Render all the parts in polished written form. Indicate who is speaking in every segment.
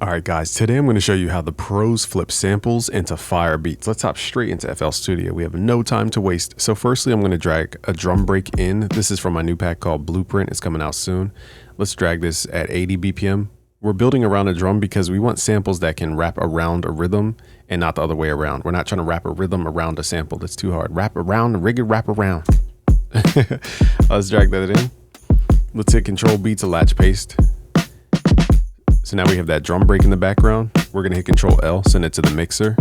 Speaker 1: Alright guys, today I'm going to show you how the pros flip samples into fire beats. Let's hop straight into FL Studio. We have no time to waste. So firstly, I'm going to drag a drum break in. This is from my new pack called Blueprint. It's coming out soon. Let's drag this at 80 BPM. We're building around a drum because we want samples that can wrap around a rhythm and not the other way around. We're not trying to wrap a rhythm around a sample. That's too hard. Wrap around, rig it, wrap around. Let's drag that in. Let's hit Control B to latch paste. So now we have that drum break in the background. We're gonna hit Control L, send it to the mixer.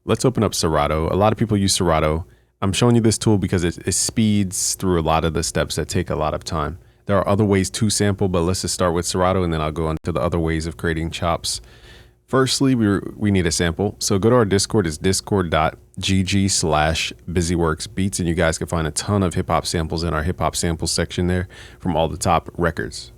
Speaker 1: Let's open up Serato. A lot of people use Serato. I'm showing you this tool because it speeds through a lot of the steps that take a lot of time. There are other ways to sample, but let's just start with Serato and then I'll go on to the other ways of creating chops. Firstly, we need a sample. So go to our Discord, it's discord.gg/busyworksbeats, and you guys can find a ton of hip hop samples in our hip hop samples section there from all the top records.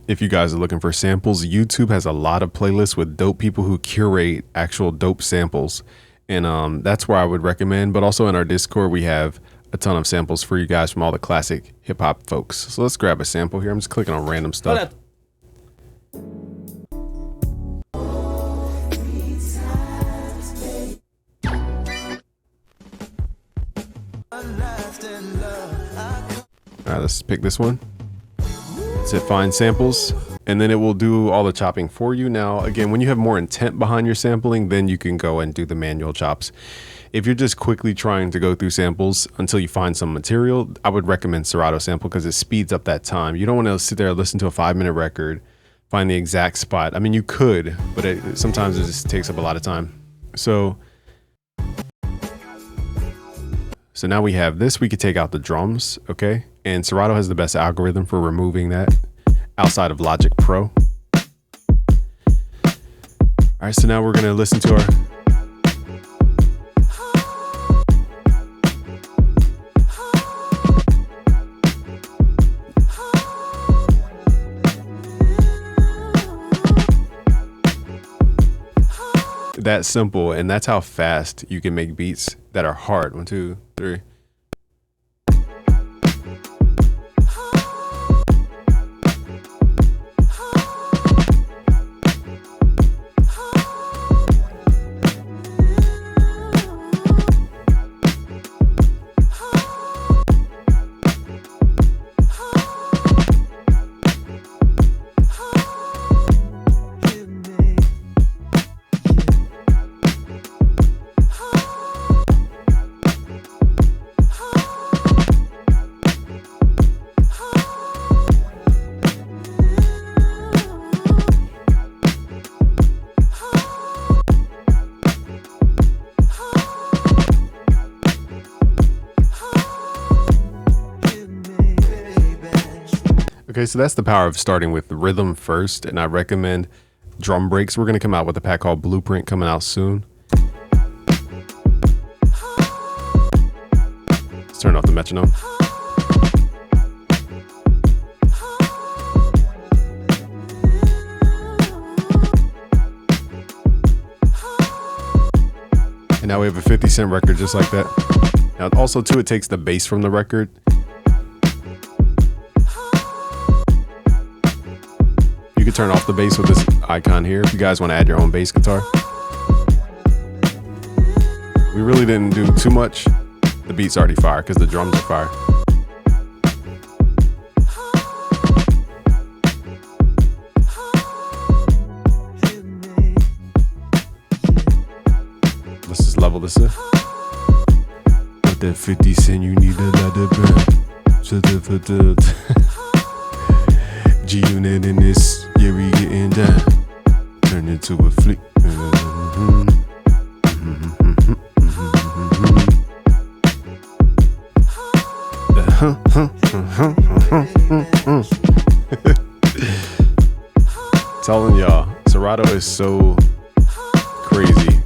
Speaker 1: If you guys are looking for samples, YouTube has a lot of playlists with dope people who curate actual dope samples. And that's where I would recommend. But also in our Discord, we have a ton of samples for you guys from all the classic hip hop folks. So let's grab a sample here. I'm just clicking on random stuff. All right, let's pick this one. Let's hit find samples, and then it will do all the chopping for you. Now, again, when you have more intent behind your sampling, then you can go and do the manual chops. If you're just quickly trying to go through samples until you find some material, I would recommend Serato Sample because it speeds up that time. You don't want to sit there and listen to a 5-minute record, find the exact spot. I mean, you could, but sometimes it just takes up a lot of time. So now we have this. We could take out the drums, okay? And Serato has the best algorithm for removing that outside of Logic Pro. All right, so now we're gonna listen to our... That's simple, and that's how fast you can make beats that are hard. 1, 2, 3. Okay, so that's the power of starting with rhythm first, and I recommend drum breaks. We're going to come out with a pack called Blueprint coming out soon. Let's turn off the metronome. And now we have a 50 Cent record just like that. Now also too, it takes the bass from the record. You can turn off the bass with this icon here if you guys want to add your own bass guitar. We really didn't do too much. The beat's already fire because the drums are fire. Let's just level this in. With that 50 Cent, you need a lot of burn. G-Unit in this, yeah, we getting down. Turn into a flick. Telling y'all, Serato is so crazy.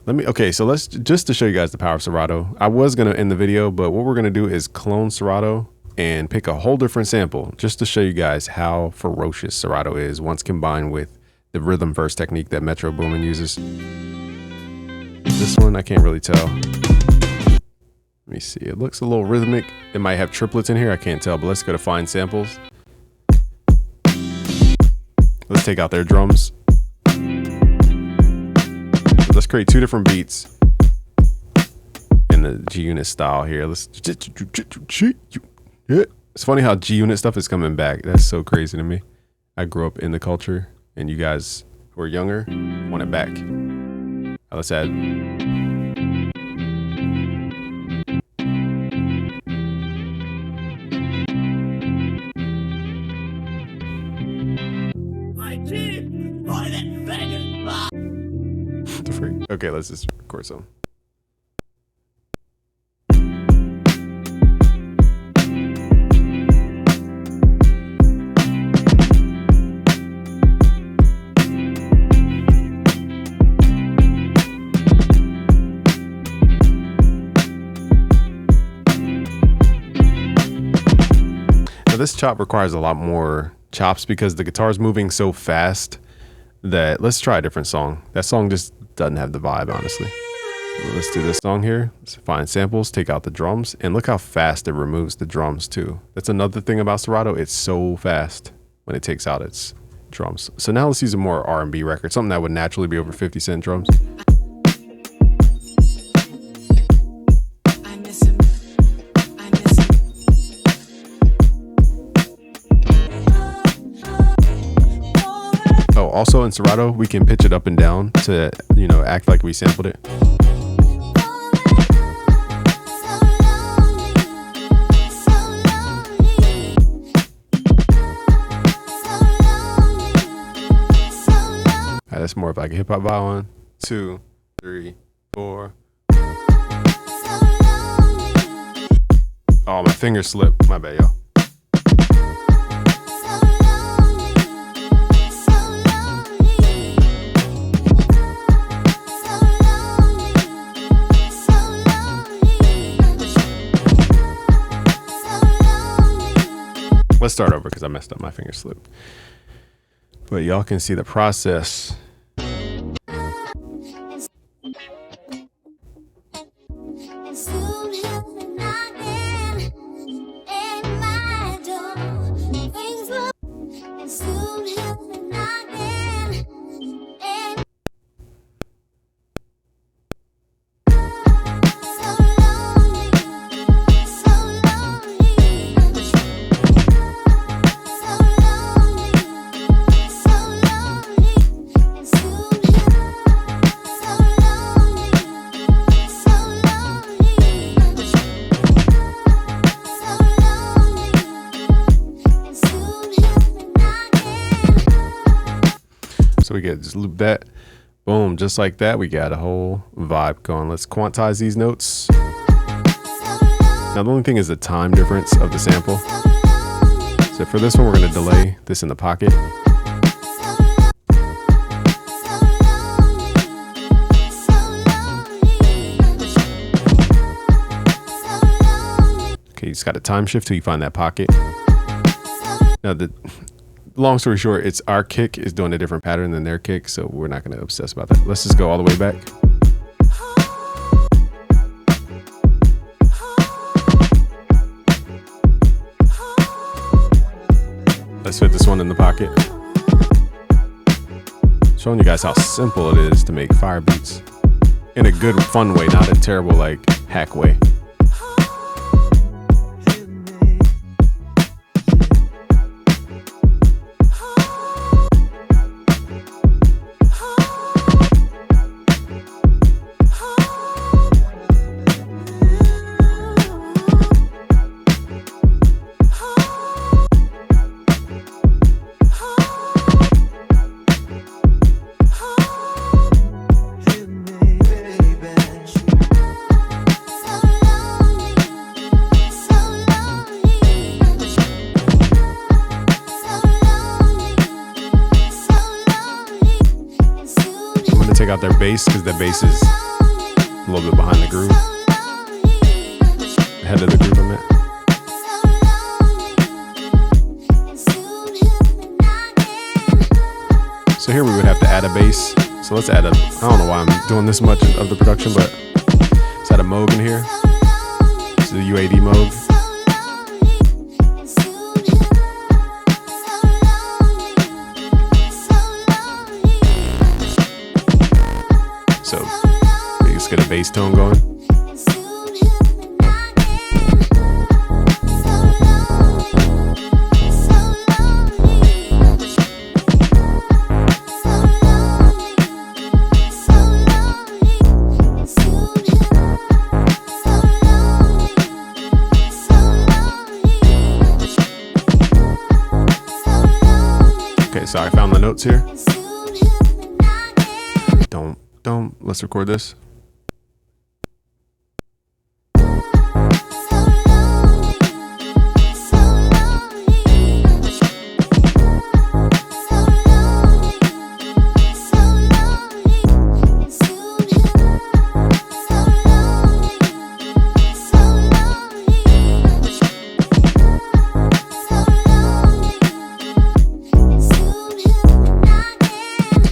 Speaker 1: Okay, so let's just to show you guys the power of Serato. I was gonna end the video, but what we're gonna do is clone Serato and pick a whole different sample just to show you guys how ferocious Serato is once combined with the rhythm verse technique that Metro Boomin uses. This one, I can't really tell. Let me see, it looks a little rhythmic. It might have triplets in here, I can't tell, but let's go to find samples. Let's take out their drums. create two different beats in the G Unit style here. It's funny how G Unit stuff is coming back. That's so crazy to me. I grew up in the culture, and you guys who are younger want it back. Let's add. The freak. Okay, let's just record some. This chop requires a lot more chops because the guitar's moving so fast that let's try a different song. That song just doesn't have the vibe, honestly. Let's do this song here. Let's find samples, take out the drums, and look how fast it removes the drums too. That's another thing about Serato. It's so fast when it takes out its drums. So now let's use a more R&B record, something that would naturally be over 50 Cent drums. Also in Serato, we can pitch it up and down to, you know, act like we sampled it. That's more of like a hip hop vibe. 1, 2, 3, 4. Oh, my finger slipped. My bad, y'all. Let's start over because I messed up. My finger slipped. But y'all can see the process. So we get just loop that, boom, just like that. We got a whole vibe going. Let's quantize these notes. Now the only thing is the time difference of the sample. So for this one, we're gonna delay this in the pocket. Okay, you just got to time shift till you find that pocket. Now long story short, it's our kick is doing a different pattern than their kick, so we're not going to obsess about that. Let's just go all the way back. Let's fit this one in the pocket. Showing you guys how simple it is to make fire beats in a good, fun way, not a terrible, like, hack way. Take out their bass because the bass is a little bit behind the groove, ahead of the groove on that. So here we would have to add a bass. So let's add a, I don't know why I'm doing this much of the production, but let's add a Moog in here. This is the UAD Moog. So get a bass tone going.
Speaker 2: Okay, so I found the notes here.
Speaker 1: Let's record this.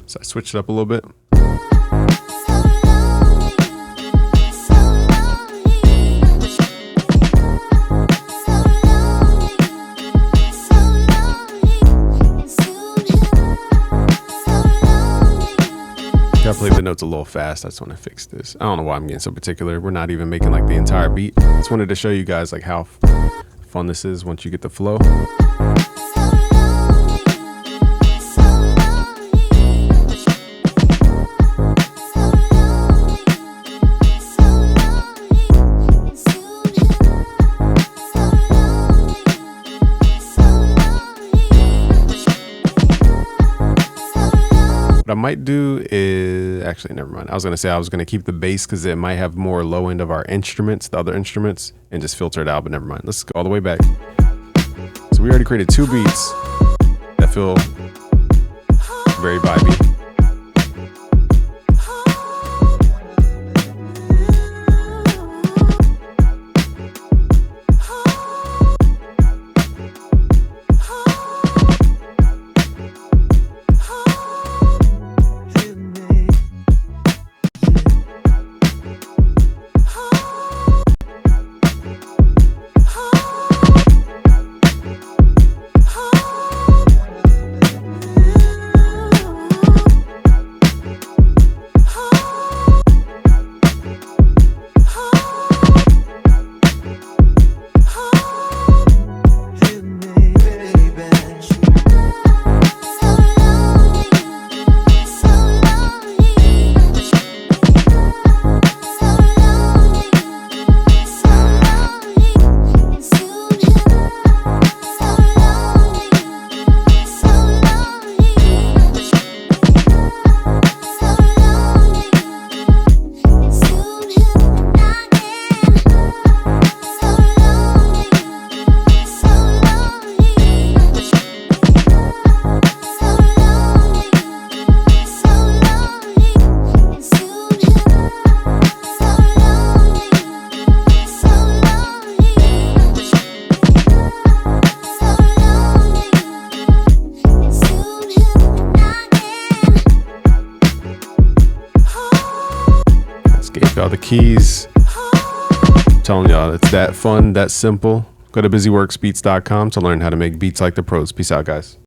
Speaker 1: So I switched it up a little bit. I played the notes a little fast. I just want to fix this. I don't know why I'm getting so particular. We're not even making like the entire beat. I just wanted to show you guys like how fun this is once you get the flow. What I might do is actually, never mind. I was going to say I was going to keep the bass because it might have more low end of our instruments, the other instruments, and just filter it out, but never mind. Let's go all the way back. So we already created 2 beats that feel very vibey. All the keys. I'm telling y'all, it's that fun, that simple. Go to busyworksbeats.com to learn how to make beats like the pros. Peace out, guys.